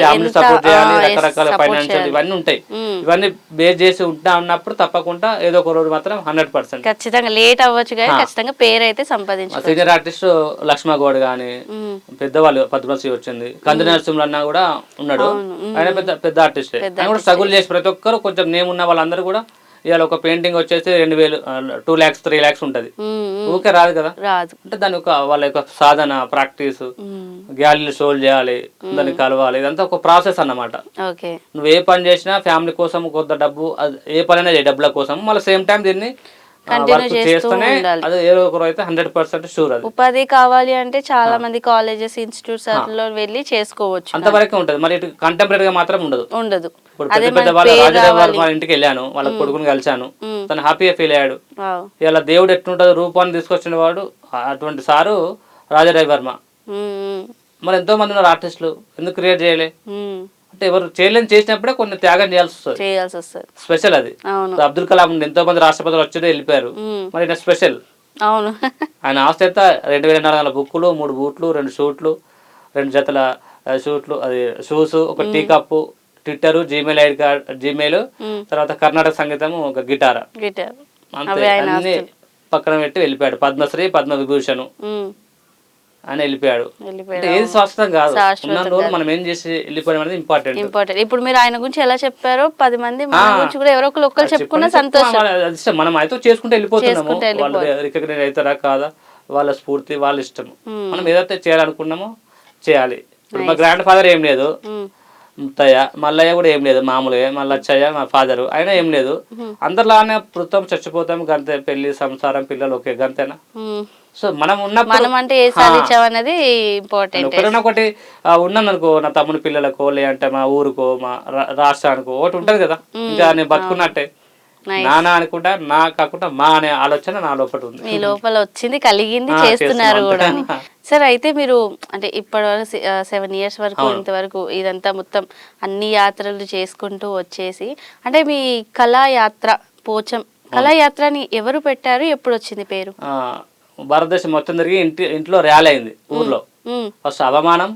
ఫ్యామిలీ సపోర్ట్ చేయాలి, రకరకాల ఫైనాన్షియల్ ఇవన్నీ ఉంటాయి. ఇవన్నీ బేస్ చేసి ఉన్నప్పుడు తప్పకుండా ఏదో ఒక రోజు మాత్రం 100% ఖచ్చితంగా లేట్ అవ్వచ్చు కానీ ఖచ్చితంగా పేరు అయితే సంపాదించాలి. సీనియర్ ఆర్టిస్ట్ లక్ష్మా గౌడ్ గానీ, పెద్దవాళ్ళు పద్మశ్రీ వచ్చింది, కంది నరసింహులు అన్న కూడా ఉన్నాడు. ఆయన పెద్ద ఆర్టిస్ట్. ఆయన కూడా స్ట్రగుల్ చేసి ప్రతి ఒక్కరు కొంచెం నేమ్ ఉన్న వాళ్ళందరూ కూడా ఇవాళ ఒక పెయింటింగ్ వచ్చేసి 2000, 2 lakhs 3 lakhs ఉంటది. ఊకే రాదు కదా. అంటే దాని వాళ్ళ యొక్క సాధన, ప్రాక్టీస్, గ్యాలరీలో షోలు చేయాలి, దాన్ని కలవాలి, ఇదంతా ఒక ప్రాసెస్ అన్నమాట. నువ్వు ఏ పని చేసినా ఫ్యామిలీ కోసం కొంత డబ్బు, ఏ పనైనా డబ్బుల కోసం, మళ్ళీ సేమ్ టైం దీన్ని చేస్తూనే అది ఏదో ఒక అయితే 100% షూర్. అది ఉపాధి కావాలి అంటే చాలా మంది కాలేజెస్, ఇన్స్టిట్యూట్స్ లో వెళ్ళి చేసుకోవచ్చు, అంతవరకే ఉంటది. మరి కంటెంపరీ గా మాత్రం ఉండదు. ఇప్పుడు పెద్ద వాళ్ళ రాజదేవ ఇంటికి వెళ్ళాను, వాళ్ళ కొడుకుని కలిశాను, తను హ్యాపీగా ఫీల్ అయ్యాడు. ఇలా దేవుడు ఎట్లుంటదో రూపాన్ని తీసుకొచ్చిన వాడు అటువంటి సారు రాజారాయ్ వర్మ. మరి ఎంతో మంది ఉన్నారు ఆర్టిస్టులు, ఎందుకు క్రియేట్ చేయలే? అంటే ఎవరు చేయలేని చేసినప్పుడే కొన్ని త్యాగం చేయాల్సి వస్తుంది. స్పెషల్ అది. అబ్దుల్ కలాం ఎంతో మంది రాష్ట్రపతులు వచ్చి వెళ్ళిపోయారు, మరి స్పెషల్. అవును, ఆయన ఆస్తి ఎంత? 2400 బుక్కులు, 3 బూట్లు, 2 షూట్లు, 2 జతల షూట్లు, అది షూస్, ఒక tea cup, Twitter, Gmail ID card, Gmail, తర్వాత కర్ణాటక సంగీతం, ఒక గిటార్, అంతే. అన్ని పక్కన పెట్టి వెళ్ళిపోయాడు. పద్మశ్రీ, పద్మవిభూషణ్ అని వెళ్ళిపోయాడు. ఏది శాశ్వతం కాదు. ఉన్న రోజు మనం ఏం చేసి వెళ్ళిపోవడం అనేది ఇంపార్టెంట్. ఇప్పుడు మీరు ఆయన గురించి ఎలా చెప్పారో 10 మంది మన గురించి కూడా ఎవరో ఒకరు చెప్పుకున్న సంతోషం. మనం అయితే చేసుకుంటే వెళ్ళిపోతున్నాము. వాళ్ళు రికగ్నైజ్ అవుతారా కాదా వాళ్ళ స్ఫూర్తి, వాళ్ళ ఇష్టం. మనం ఏదైతే చేయాలనుకున్నామో చేయాలి. ఇప్పుడు మా గ్రాండ్ ఫాదర్ ఏం లేదు, ముత్తయ్య, మల్లయ్య కూడా ఏం లేదు, మామూలుగా మల్లచ్చయ్య మా ఫాదరు, అయినా ఏం లేదు. అందరిలానే పుడతాం, చచ్చిపోతాం, గంతే. పెళ్లి, సంసారం, పిల్లలు, ఓకే, గంతేనా? సో మనం ఒకటి ఉన్నాం అనుకో, నా తమ్ముని పిల్లలకో, లేదంటే మా ఊరుకో, మా రాష్ట్రానికో ఒకటి ఉంటది కదా. ఇంకా నేను బతుకున్నట్టే. నానా అనుకుంటా, నా కాకుండా మా అనే ఆలోచన నా లోపల ఉంది. మీ లోపల వచ్చింది, కలిగింది, చేస్తున్నారు కూడా. సార్, అయితే మీరు అంటే ఇప్పటి వరకు 7 years వరకు ఇంతవరకు ఇదంతా మొత్తం అన్ని యాత్రలు చేసుకుంటూ వచ్చేసి, అంటే మీ కళాయాత్ర పోచం కళాయాత్రని ఎవరు పెట్టారు, ఎప్పుడు వచ్చింది పేరు? భారతదేశం మొత్తం తిరిగి ఇంట్లో ర్యాలీ అయింది ఊర్లో. ఫస్ట్ అవమానం,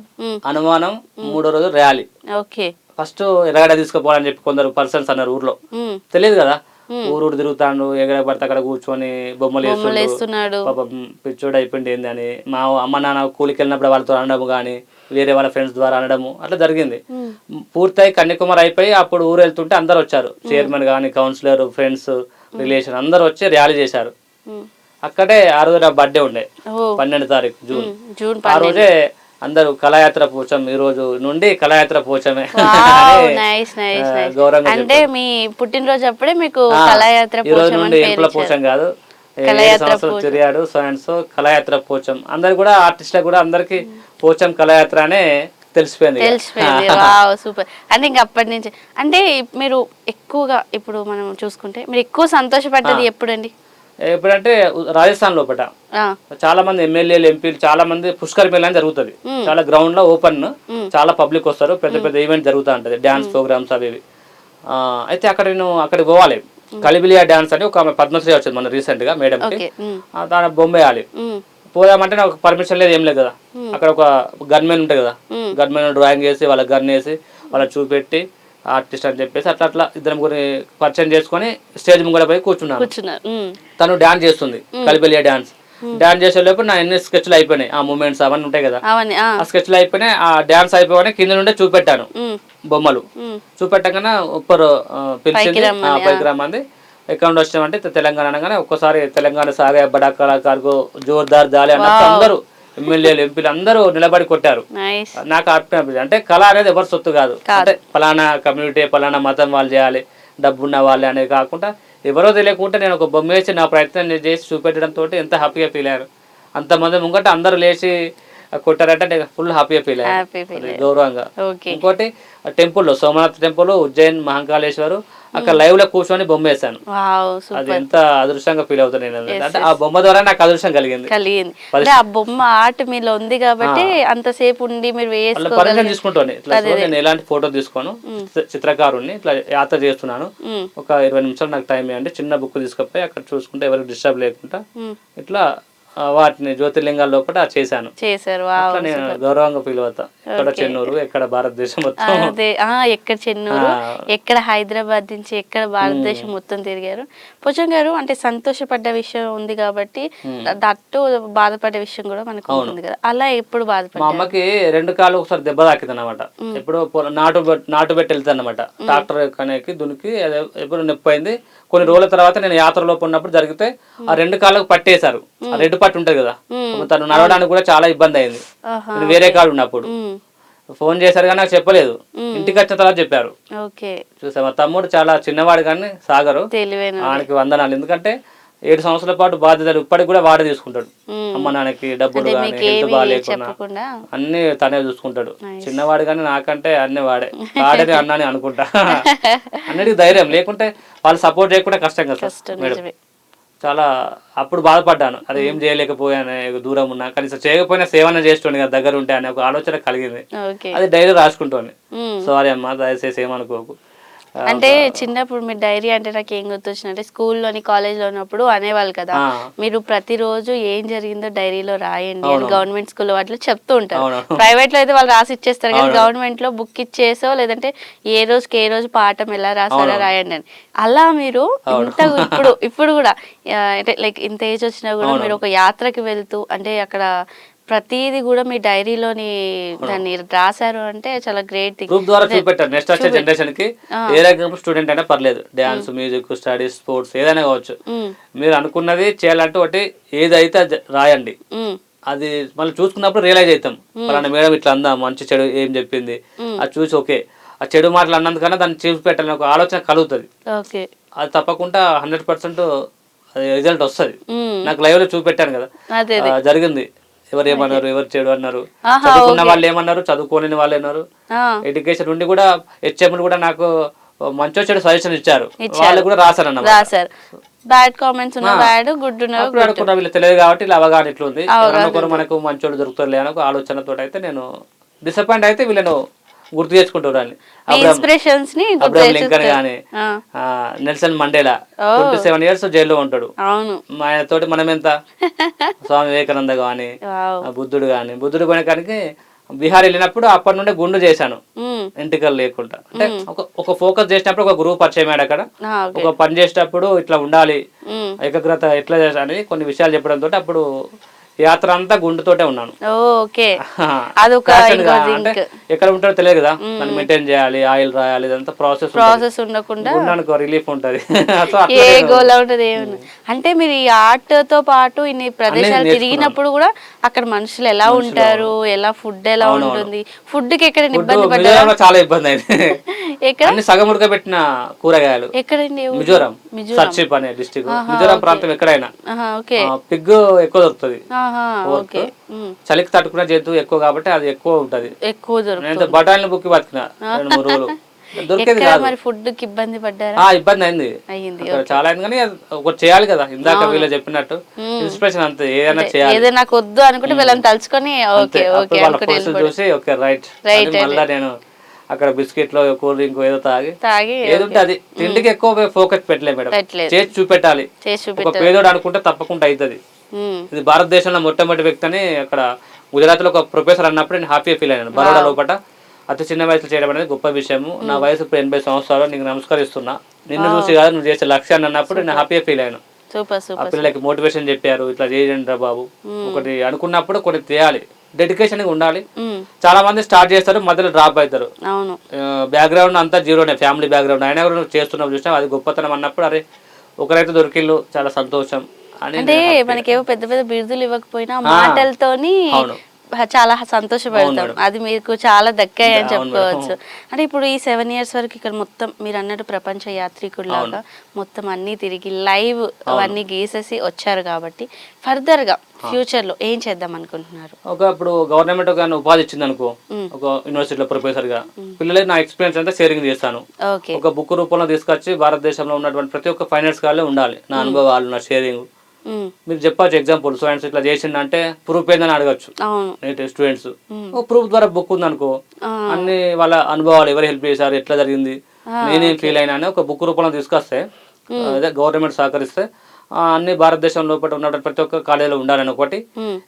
అనుమానం, 3వ రోజు ర్యాలీ. ఫస్ట్ ఎరగడ తీసుకుపోవాలని చెప్పి కొందరు పర్సన్స్ అన్నారు ఊర్లో. తెలియదు కదా, ఊరు తిరుగుతాడు, ఎగడ పడితే అక్కడ కూర్చొని బొమ్మలు వేస్తున్నాడు, పిచ్చోడు అయిపోయింది ఏంది అని. మా అమ్మ నాన్న కూలికి వెళ్ళినప్పుడు వాళ్ళతో అనడము కానీ, వేరే వాళ్ళ ఫ్రెండ్స్ ద్వారా అనడము, అట్లా జరిగింది. పూర్తయి కన్యాకుమారి అయిపోయి అప్పుడు ఊరు వెళ్తుంటే అందరు వచ్చారు, చైర్మన్ కానీ, కౌన్సిలర్, ఫ్రెండ్స్, రిలేషన్ అందరు వచ్చి ర్యాలీ చేశారు. అక్కడే ఆ రోజు నా బర్త్డే ఉండే, 12వ తారీఖు జూన్. ఆ రోజే అందరూ కళాయాత్ర పోచం, ఈ రోజు నుండి కళాయాత్ర పోచమే గౌరవంగా. అంటే మీ పుట్టినరోజు అప్పుడే మీకు కళాయాత్ర ఈ రోజు నుండి ఎంపుల పోచం కాదు, తిరిగాడు సో కళాయాత్ర పోచం. అందరు కూడా ఆర్టిస్టులకు కూడా అందరికి పోచం కళాయాత్ర అనే తెలిసిపోయింది. సూపర్. అంటే ఇంకా అప్పటి నుంచి అంటే మీరు ఎక్కువగా ఇప్పుడు మనం చూసుకుంటే మీరు ఎక్కువ సంతోషపడ్డది ఎప్పుడండి? ఎప్పుడంటే రాజస్థాన్ లోపల చాలా మంది ఎమ్మెల్యేలు, ఎంపీలు, చాలా మంది పుష్కర్ మేళా అని జరుగుతుంది. చాలా గ్రౌండ్ లో ఓపెన్, చాలా పబ్లిక్ వస్తారు, పెద్ద పెద్ద ఈవెంట్ జరుగుతూ ఉంటది, డాన్స్ ప్రోగ్రామ్స్ అవి. అయితే అక్కడికి పోవాలి. కలిబిలియా డాన్స్ అని ఒక పద్మశ్రీ వచ్చింది మన రీసెంట్ గా మేడం కి, దాని బొంబేయాలి. పోదామంటే నాకు పర్మిషన్ లేదు, ఏం లేదు కదా. అక్కడ ఒక గన్మెన్ ఉంటాయి కదా, గన్మెన్ డ్రాయింగ్ వేసి వాళ్ళ గన్ వేసి వాళ్ళ చూపెట్టి ఆర్టిస్ట్ అని చెప్పేసి అట్లా అట్లా ఇద్దరు ముగ్గురు పరిచయం చేసుకొని స్టేజ్ ముంగడ పోయి కూర్చున్నాను. తను డాన్స్ చేస్తుంది, కలిబెలియా డాన్స్ చేసేలోపు నా ఎన్ని స్కెచ్లు అయిపోయినాయి, ఆ మూమెంట్స్ అవన్నీ ఉంటాయి కదా, ఆ స్కెచ్లు అయిపోయినాయి. ఆ డాన్స్ అయిపోగానే కింద నుండే చూపెట్టాను బొమ్మలు. చూపెట్టగానే ఉప్పరు పిలిచింది, పైకి రమ్మంది. ఎక్కడ నుండి వచ్చినామంటే తెలంగాణ అనగానే ఒక్కసారి తెలంగాణ సాగే బడా కళాకారుకు జోర్దార్ దాలి అన్నప్పుడు అందరూ ఎమ్మెల్యేలు ఎంపీలు అందరూ నిలబడి కొట్టారు. నాకు అర్థం అంటే కళ అనేది ఎవరి సొత్తు కాదు, అంటే ఫలానా కమ్యూనిటీ ఫలానా మతం వాళ్ళు చేయాలి, డబ్బున్న వాళ్ళే అనేది కాకుండా ఎవరో తెలియకుండా నేను ఒక బొమ్మ వేసి నా ప్రయత్నం చేసి చూపెట్టడంతో ఎంత హ్యాపీగా ఫీల్ అయ్యారు. అంతమంది ముంగట అందరూ లేచి కొట్టారంటే నేను ఫుల్ హ్యాపీగా ఫీల్ అయ్యాను, గౌరవంగా. ఇంకోటి టెంపుల్లో సోమనాథ్ టెంపుల్, ఉజ్జయిన్ మహంకాళేశ్వరు, అక్కడ లైవ్ లో కూర్చొని బొమ్మ వేసాను. అది ఎంత అదృష్టంగా ఫీల్ అవుతాను నేను. అంటే ఆ బొమ్మ ద్వారా నాకు అదృష్టం కలిగింది. ఆ బొమ్మ ఆర్ట్ మీలో ఉంది కాబట్టి అంతసేపు ఉండి మీరు పర్మిషన్ తీసుకుంటాను. ఇట్లా నేను ఎలాంటి ఫోటో తీసుకోను, చిత్రకారుణ్ణి ఇట్లా యాత్ర చేస్తున్నాను, ఒక 20 నిమిషాలు నాకు టైం ఇవ్వండి, చిన్న బుక్ తీసుకపోయి అక్కడ చూసుకుంటే ఎవరికి డిస్టర్బ్ లేకుండా ఇట్లా వాటిని జ్యోతిర్లింగాల లోపల చేశాను. అట్లా నేను గౌరవంగా ఫీల్ అవుతా. ఎక్కడ చెన్నూరు, ఎక్కడ భారతదేశం మొత్తం, ఎక్కడ చెన్నూరు, ఎక్కడ హైదరాబాద్ నుంచి ఎక్కడ భారతదేశం మొత్తం తిరిగారు. పోచం గారు అంటే సంతోషపడ్డ విషయం ఉంది కాబట్టి దట్టు బాధపడే విషయం కూడా మనకు ఉంటుంది కదా, అలా ఎప్పుడు బాధపడ్డా? మా అమ్మకి 2 కాళ్ళు ఒకసారి దెబ్బ తాకింది అనమాట. ఎప్పుడు నాటు పెట్టి వెళ్తాను అనమాట, ట్రాక్టర్ కనేకి దునికి ఎప్పుడు నొప్పి అయింది. కొన్ని రోజుల తర్వాత నేను యాత్రలో ఉన్నప్పుడు జరిగితే ఆ 2 కాళ్ళకు పట్టేశారు, ఆ రెడ్ పట్టు ఉంటది కదా, తను నడవడానికి కూడా చాలా ఇబ్బంది అయింది. నేను వేరే కాళ్ళు ఉన్నప్పుడు ఫోన్ చేశారు కానీ నాకు చెప్పలేదు, ఇంటికి వచ్చిన తర్వాత చెప్పారు. చూసా మా తమ్ముడు చాలా చిన్నవాడు కానీ సాగరు, ఆయనకి వందనాలు. ఎందుకంటే 7 సంవత్సరాల పాటు బాధ్యతలు ఇప్పటికి కూడా వాడే తీసుకుంటాడు. అమ్మ నాన్నకి డబ్బులు కానీ హెల్త్ బాగాలేకున్నా అన్ని తనే చూసుకుంటాడు. చిన్నవాడు కానీ నాకంటే అన్ని వాడేది అన్నాని అనుకుంటా. అన్నిటికీ ధైర్యం లేకుంటే వాళ్ళు సపోర్ట్ చేయకుండా కష్టం కదా మేడం. చాలా అప్పుడు బాధపడ్డాను, అది ఏం చేయలేకపోయాను, దూరం ఉన్నా కనీసం చేయకపోయినా సేవన చేస్తుండే కదా దగ్గర ఉంటే అనే ఒక ఆలోచన కలిగింది. అది డైరీ రాసుకుంటాను, సారీ అమ్మా దయచేసి ఏమనుకోకు. అంటే చిన్నప్పుడు మీరు డైరీ అంటే నాకు ఏం గుర్తొచ్చిందంటే స్కూల్లోని కాలేజ్లో ఉన్నప్పుడు అనేవాళ్ళు కదా, మీరు ప్రతిరోజు ఏం జరిగిందో డైరీలో రాయండి అని గవర్నమెంట్ స్కూల్లో వాటిలో చెప్తూ ఉంటారు. ప్రైవేట్ లో అయితే వాళ్ళు రాసి ఇచ్చేస్తారు కానీ గవర్నమెంట్ లో బుక్ ఇచ్చేసో లేదంటే ఏ రోజు పాఠం ఎలా రాసారో రాయండి అని. అలా మీరు ఇంత ఇప్పుడు కూడా అంటే లైక్ ఇంత ఏజ్ వచ్చినా కూడా మీరు ఒక యాత్రకి వెళ్తూ అంటే అక్కడ ప్రతిది కూడా మీ డైరీలోని దాన్ని రాశారు అంటే చాలా గ్రేట్ థింగ్. గ్రూప్ ద్వారా చూపెట్టారు నెక్స్ట్ వచ్చే జనరేషన్ కి ఏ రకం స్టూడెంట్ అయినా పర్లేదు, డాన్స్, మ్యూజిక్, స్టడీస్, స్పోర్ట్స్ ఏదైనా కావచ్చు, మీరు అనుకున్నది చేయాలంటే ఒకటి ఏదైతే రాయండి. అది మళ్ళీ చూసుకున్నప్పుడు రియలైజ్ అవుతాం, పలానా మేడం ఇట్లా అందా, మంచి చెడు ఏం చెప్పింది, అది చూసి ఓకే ఆ చెడు మాటలు అన్నందుకన్నా దాన్ని చూపెట్టాలని ఒక ఆలోచన కలుగుతుంది. అది తప్పకుండా 100% రిజల్ట్ వస్తుంది. నాకు లైవ్ లో చూపెట్టాను కదా జరిగింది. ఎవరు ఏమన్నారు, ఎవరు చెడు అన్నారు, చదువుకున్న వాళ్ళు ఏమన్నారు, చదువుకోలేని వాళ్ళు ఏమన్నారు, ఎడ్యుకేషన్ ఉండి కూడా హెచ్ఎం కూడా నాకు మంచో చెడు సజెషన్ ఇచ్చారు, వాళ్ళు కూడా రాశారు అన్నమాట. బ్యాడ్ కామెంట్స్ ఉన్న బ్యాడ్, గుడ్ ఉన్న వీళ్ళు తెలియదు కాబట్టి ఇలా అవగాహన ఇట్లుంది, ఎవరొకరు మనకు మంచోడు దొరుకుతారు అని ఒక ఆలోచనతో అయితే నేను డిసప్పాయింట్ అయితే వీళ్ళను గుర్తు చేసుకుంటాను. అబ్రహం లింకన్ గానీ, నెల్సన్ మండేలా 27 years జైల్లో ఉంటాడు. ఆయనతోటి మనం ఎంత, స్వామి వివేకానంద గాని, బుద్ధుడు కొనకానికి బీహార్ వెళ్ళినప్పుడు అప్పటి నుండి గుండు చేశాను ఎంటికలు లేకుండా. అంటే ఒక ఫోకస్ చేసినప్పుడు ఒక గ్రూప్ పరిచయం అయ్యాడు అక్కడ, ఒక పని చేసేటప్పుడు ఇట్లా ఉండాలి, ఏకాగ్రత ఎట్లా చేయాలని కొన్ని విషయాలు చెప్పడంతో అప్పుడు యాత్ర అంతా గుండుతోటే ఉన్నాను. అంటే ఎక్కడ ఉంటారో తెలియదు కదా, దాన్ని మెయింటైన్ చేయాలి, ఆయిల్ రాయాలి, ఇదంతా ప్రాసెస్ ఉండకుండా రిలీఫ్ ఉంటది. అంటే మీరు ఈ ఆర్ట్ తో పాటు ఇన్ని ప్రదేశాలు తిరిగినప్పుడు కూడా అక్కడ మనుషులు ఎలా ఉంటారు, ఎలా ఫుడ్ ఎలా ఉంటుంది, ఫుడ్ కి ఎక్కడ ఇబ్బంది పడ్డారు? చాలా ఇబ్బంది అయింది. సగం ఉడకబెట్టిన కూరగాయలు. ఎక్కడండి? మిజోరాం, సర్చిప్ అనే డిస్ట్రిక్ట్, మిజోరాం ప్రాంతం ఎక్కడైనా పిగ్ ఎక్కువ దొరుకుతుంది. చలికి తట్టుకునే జంతువు ఎక్కువ కాబట్టి అది ఎక్కువ ఉంటది. నేను బఠానీలు బుక్కి బతికిన 2-3 రోజులు దొరికేది కాదు. ఫుడ్ కి ఇబ్బంది పడ్డారా? ఇబ్బంది అయింది, చాలా అయింది. కానీ ఒకటి చేయాలి కదా, ఇందాక వీళ్ళు చెప్పినట్టు ఇన్స్పిరేషన్ అంతే, ఏదైనా చేయాలి. ఏదైనా నాకు వద్దు అనుకుంటే వీళ్ళని తలుచుకొని చూసి ఓకే రైట్ మళ్ళా నేను అక్కడ బిస్కెట్లు, కూల్ డ్రింక్ ఏదో తాగి ఏదంటే అది తిండికి ఎక్కువ ఫోకస్ పెట్టలే మేడం, చేసి చూపెట్టాలి. ఒక పేదోడు అనుకుంటే తప్పకుండా అవుతుంది. ఇది భారతదేశంలో మొట్టమొదటి వ్యక్తి అని అక్కడ గుజరాత్లో ఒక ప్రొఫెసర్ అన్నప్పుడు నేను హ్యాపీగా ఫీల్ అయ్యాను. బరోడా లోపల అతి చిన్న వయసులో చేయడం అనేది గొప్ప విషయము. నా వయసు ఇప్పుడు 80 సంవత్సరాలు, నీకు నమస్కరిస్తున్నా, నిన్ను చూసి కాదు నువ్వు చేసే లక్ష్యాన్ని అన్నప్పుడు నేను హ్యాపీగా ఫీల్ అయ్యాను. ఆ పిల్లలకి మోటివేషన్ చెప్పారు, ఇట్లా చేయండి రా బాబు, ఒకటి అనుకున్నప్పుడు కొన్ని చేయాలి, డెడికేషన్ ఉండాలి. చాలా మంది స్టార్ట్ చేస్తారు, మధ్యలో డ్రాప్ అవుతారు. బ్యాక్గ్రౌండ్ అంతా జీరోనే, ఫ్యామిలీ బ్యాక్గ్రౌండ్ అయినా కూడా నువ్వు చేస్తున్నావు చూసినా అది గొప్పతనం అన్నప్పుడు అరే ఒకరైతే దొరికిళ్ళు చాలా సంతోషం అని. అంటే మనకేమో పెద్ద పెద్ద బిరుదులు ఇవ్వకపోయినా మాటలతోని చాలా సంతోషపడతాం, అది మీకు చాలా దక్కాయి అని చెప్పుకోవచ్చు. అంటే ఇప్పుడు ఈ 7 years వరకు ఇక్కడ మొత్తం మీరు అన్నట్టు ప్రపంచ యాత్రికుల్లాగా మొత్తం అన్ని తిరిగి లైవ్ అవన్నీ గీసేసి వచ్చారు కాబట్టి ఫర్దర్ గా ఫ్యూచర్ లో ఏం చేద్దాం అనుకుంటున్నారు? ఇప్పుడు గవర్నమెంట్ ఒక ఉపాధి ఇచ్చింది అనుకో, ఒక యూనివర్సిటీలో ప్రొఫెసర్ గా పిల్లలకి నా ఎక్స్పీరియన్స్ అంతా షేరింగ్ చేస్తాను. ఒక బుక్ రూపంలో తీసుకొచ్చి భారతదేశంలో ఉన్నటువంటి ప్రతి ఒక్క ఫైనాన్స్ కాలే ఉండాలి నా అనుభవాలు, నా షేరింగ్. మీరు చెప్పచ్చు ఎగ్జాంపుల్, స్టూడెంట్స్ ఇట్లా చేసిందంటే ప్రూఫ్ ఏందని అడగచ్చు స్టూడెంట్స్. ప్రూఫ్ ద్వారా బుక్ ఉంది అనుకో, అన్ని వాళ్ళ అనుభవాలు, ఎవరు హెల్ప్ చేశారు, ఎట్లా జరిగింది, నేనేం ఫీల్ అయినా అని ఒక బుక్ రూపంలో తీసుకొస్తే, అదే గవర్నమెంట్ సహకరిస్తే అన్ని భారతదేశం లోపల ఉన్న ప్రతి ఒక్క కాలేజీలో ఉండాలని ఒకటి.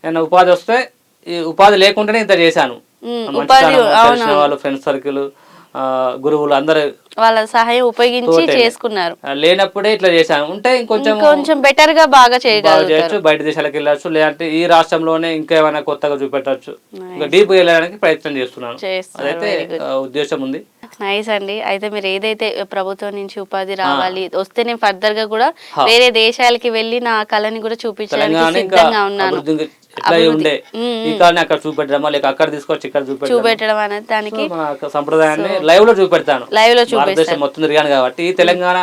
నేను ఉపాధి వస్తే, ఈ ఉపాధి లేకుండానే ఇంత చేశాను. తెలిసిన వాళ్ళు, ఫ్రెండ్స్ సర్కిల్, గురువులు అందరు వాళ్ళ సహాయం ఉపయోగించి చేసుకున్నారు. లేనప్పుడే ఇట్లా చేశాను ఉంటే ఇంకొంచెం బెటర్ గా బాగా చేయగలచ్చు, బయట దేశాలకు వెళ్ళచ్చు, లేదంటే ఈ రాష్ట్రంలోనే ఇంకా ఏమైనా కొత్తగా చూపెట్టచ్చు, ఇంకా డీప్ వెళ్ళడానికి ప్రయత్నం చేస్తున్నాను. అదైతే ఉద్దేశం ఉంది. నైస్ అండి. అయితే మీరు ఏదైతే ప్రభుత్వం నుంచి ఉపాధి రావాలి వస్తే నేను ఫర్దర్ గా కూడా వేరే దేశాలకి వెళ్ళి నా కళని కూడా చూపించడానికి సిద్ధంగా ఉన్నాను. ఎట్లా ఉండే ఈ కాలని అక్కడ చూపెట్టడమా, లేక అక్కడ తీసుకొచ్చి ఇక్కడ చూపెట్టడం అనేది దానికి సంప్రదాయాన్ని లైవ్ లో చూపెడతాను. భారతదేశం మొత్తం తిరిగాను కాబట్టి ఈ తెలంగాణ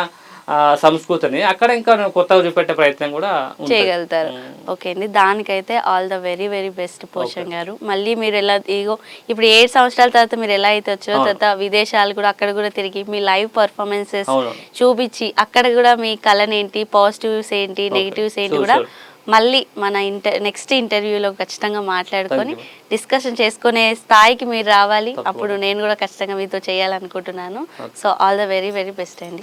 సంస్కృతిని అక్కడ ఇంకా కొత్తగా చూపెట్టే ప్రయత్నం కూడా చేయగలుగుతారు. ఓకే అండి, దానికైతే all the very very best Poshan గారు. మళ్ళీ మీరు ఎలా ఇప్పుడు 7 సంవత్సరాల తర్వాత మీరు ఎలా అయితే వచ్చారో తర్వాత విదేశాలు కూడా అక్కడ కూడా తిరిగి మీ లైవ్ పర్ఫార్మెన్సెస్ చూపించి అక్కడ కూడా మీ కళని ఏంటి, పాజిటివ్స్ ఏంటి, నెగిటివ్స్ ఏంటి కూడా మళ్ళీ మన నెక్స్ట్ ఇంటర్వ్యూలో ఖచ్చితంగా మాట్లాడుకొని డిస్కషన్ చేసుకునే స్థాయికి మీరు రావాలి. అప్పుడు నేను కూడా ఖచ్చితంగా మీతో చేయాలనుకుంటున్నాను. So all the very very best అండి.